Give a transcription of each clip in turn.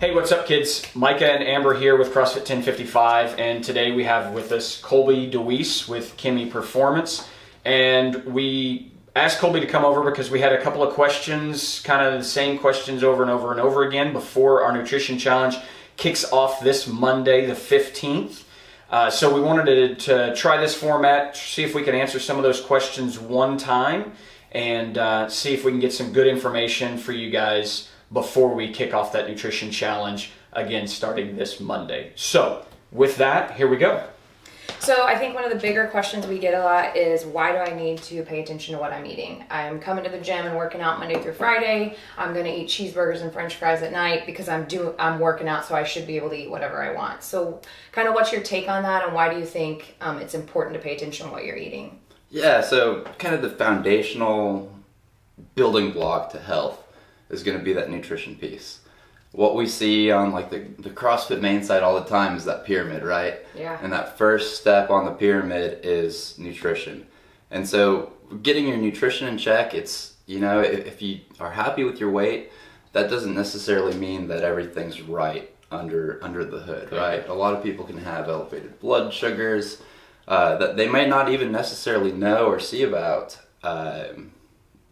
Hey, what's up, kids? Micah and Amber here with CrossFit 1055, and today we have with us Colby DeWeese with ChemePerformance. And we asked Colby to come over because we had a couple of questions, kind of the same questions over and over and over again before our nutrition challenge kicks off this Monday, the 15th. So we wanted to try this format, see if we can answer some of those questions one time, and see if we can get some good information for you guys before we kick off that nutrition challenge again starting this Monday. So with that, here we go. So I think one of the bigger questions we get a lot is, why do I need to pay attention to what I'm eating? I'm coming to the gym and working out Monday through Friday. I'm going to eat cheeseburgers and french fries at night because I'm working out, so I should be able to eat whatever I want. So kind of what's your take on that, and why do you think it's important to pay attention to what you're eating? Yeah, so kind of the foundational building block to health is going to be that nutrition piece. What we see on like the CrossFit main site all the time is that pyramid, right? Yeah. And that first step on the pyramid is nutrition. And so getting your nutrition in check, it's, you know, if you are happy with your weight, that doesn't necessarily mean that everything's right under the hood, right? A lot of people can have elevated blood sugars that they might not even necessarily know or see about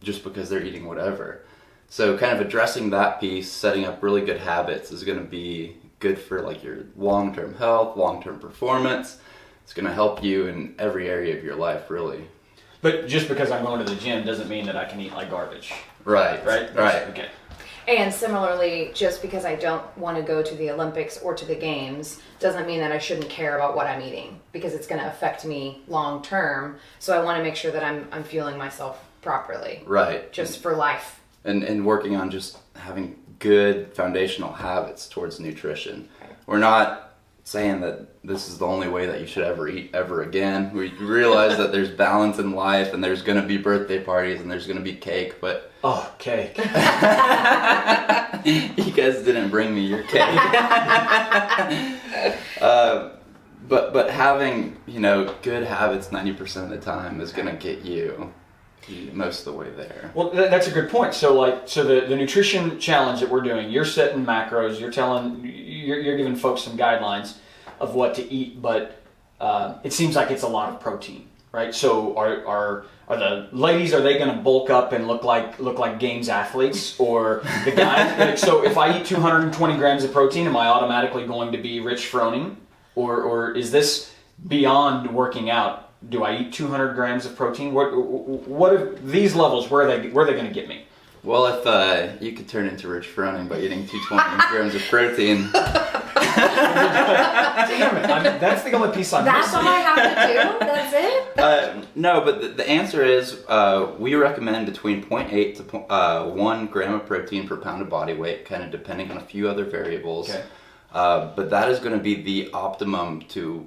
just because they're eating whatever. So kind of addressing that piece, setting up really good habits is going to be good for like your long-term health, long-term performance. It's going to help you in every area of your life, really. But just because I'm going to the gym doesn't mean that I can eat like garbage. Right. Right? Right. Okay. And similarly, just because I don't want to go to the Olympics or to the games doesn't mean that I shouldn't care about what I'm eating, because it's going to affect me long term. So I want to make sure that I'm fueling myself properly. Right. Just for life. And working on just having good foundational habits towards nutrition. We're not saying that this is the only way that you should ever eat ever again. We realize that there's balance in life, and there's going to be birthday parties, and there's going to be cake, but... Oh, cake. You guys didn't bring me your cake. But having, you know, good habits 90% of the time is going to get you most of the way there. Well, that's a good point. So the nutrition challenge that we're doing, you're setting macros, you're giving folks some guidelines of what to eat, but it seems like it's a lot of protein, right? So are the ladies, are they going to bulk up and look like games athletes, or the guys? Like, so if I eat 220 grams of protein, am I automatically going to be Rich Froning, or is this beyond working out? Do I eat 200 grams of protein? What are these levels? Where are they going to get me? Well, if you could turn into Rich Froning by eating 220 grams of protein. Damn it! That's the only piece I'm That's missing. all I have to do? That's it? No, but the answer is we recommend between 0.8 to 1 gram of protein per pound of body weight, kind of depending on a few other variables. Okay. But that is going to be the optimum to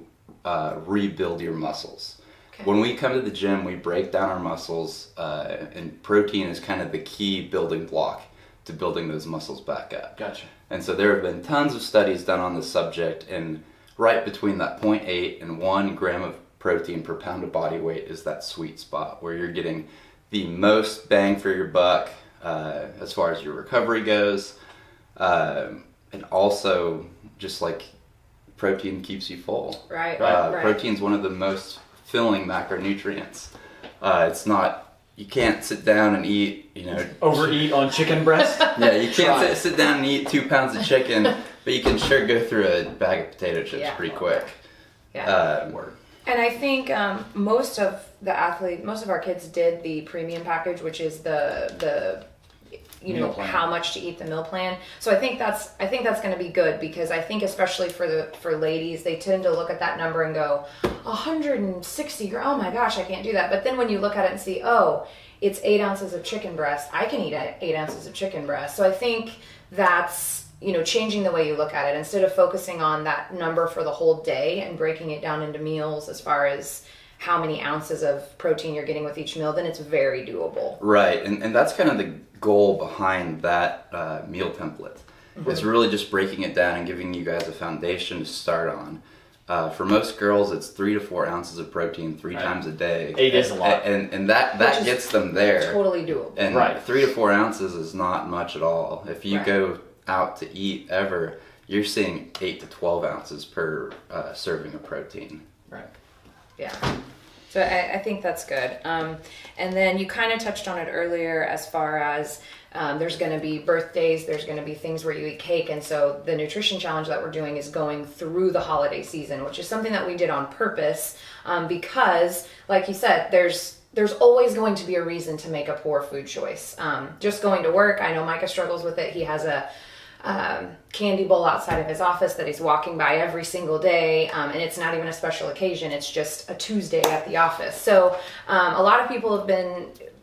rebuild your muscles. Okay. When we come to the gym, we break down our muscles, and protein is kind of the key building block to building those muscles back up. Gotcha. And so there have been tons of studies done on this subject, and right between that 0.8 and 1 gram of protein per pound of body weight is that sweet spot where you're getting the most bang for your buck as far as your recovery goes, and also just like protein keeps you full. Right. Protein's one of the most filling macronutrients. It's not, you can't sit down and eat, you know... Overeat on chicken breast? Yeah, you can't sit down and eat 2 pounds of chicken, but you can sure go through a bag of potato chips pretty quick. Yeah. And I think most of our kids did the premium package, which is the how much to eat, the meal plan. So I think that's going to be good, because I think especially for ladies, they tend to look at that number and go 160 grams. Oh my gosh, I can't do that. But then when you look at it and see, oh, it's 8 ounces of chicken breast, I can eat 8 ounces of chicken breast. So I think that's, you know, changing the way you look at it, instead of focusing on that number for the whole day and breaking it down into meals as far as how many ounces of protein you're getting with each meal, then it's very doable. Right, and that's kind of the goal behind that meal template. Mm-hmm. It's really just breaking it down and giving you guys a foundation to start on. For most girls, it's 3 to 4 ounces of protein three times a day. 8 is a lot. And that gets them there. Totally doable. And 3 to 4 ounces is not much at all. If you go out to eat ever, you're seeing 8 to 12 ounces per serving of protein. Right. Yeah. So I think that's good. And then you kind of touched on it earlier as far as there's going to be birthdays, there's going to be things where you eat cake. And so the nutrition challenge that we're doing is going through the holiday season, which is something that we did on purpose because, like you said, there's always going to be a reason to make a poor food choice. Just going to work, I know Micah struggles with it. He has a candy bowl outside of his office that he's walking by every single day, and it's not even a special occasion, it's just a Tuesday at the office. So a lot of people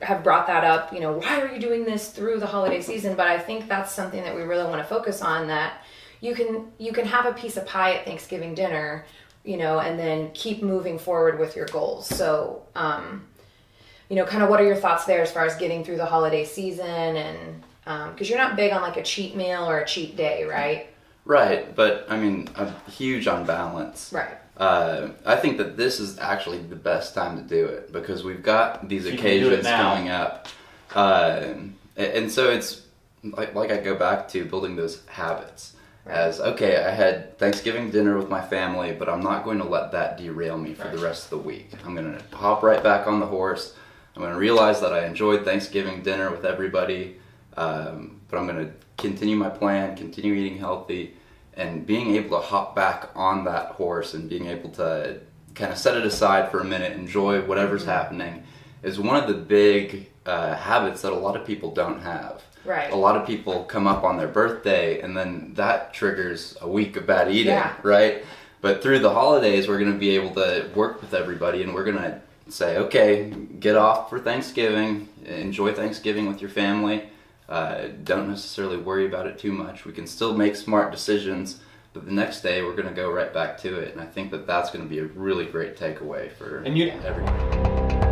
have brought that up, why are you doing this through the holiday season? But I think that's something that we really want to focus on, that you can have a piece of pie at Thanksgiving dinner, and then keep moving forward with your goals. So kind of what are your thoughts there as far as getting through the holiday season? And because you're not big on like a cheat meal or a cheat day, right? Right, but I mean, I'm huge on balance. Right. I think that this is actually the best time to do it because we've got these occasions coming up. And so it's like I go back to building those habits. Right. As, okay, I had Thanksgiving dinner with my family, but I'm not going to let that derail me for the rest of the week. I'm going to hop right back on the horse. I'm going to realize that I enjoyed Thanksgiving dinner with everybody. But I'm going to continue my plan, continue eating healthy, and being able to hop back on that horse and being able to kind of set it aside for a minute, enjoy whatever's happening, is one of the big habits that a lot of people don't have. Right. A lot of people come up on their birthday, and then that triggers a week of bad eating, right? But through the holidays, we're going to be able to work with everybody, and we're going to say, okay, get off for Thanksgiving, enjoy Thanksgiving with your family. Don't necessarily worry about it too much. We can still make smart decisions, but the next day we're going to go right back to it. And I think that that's going to be a really great takeaway for everybody.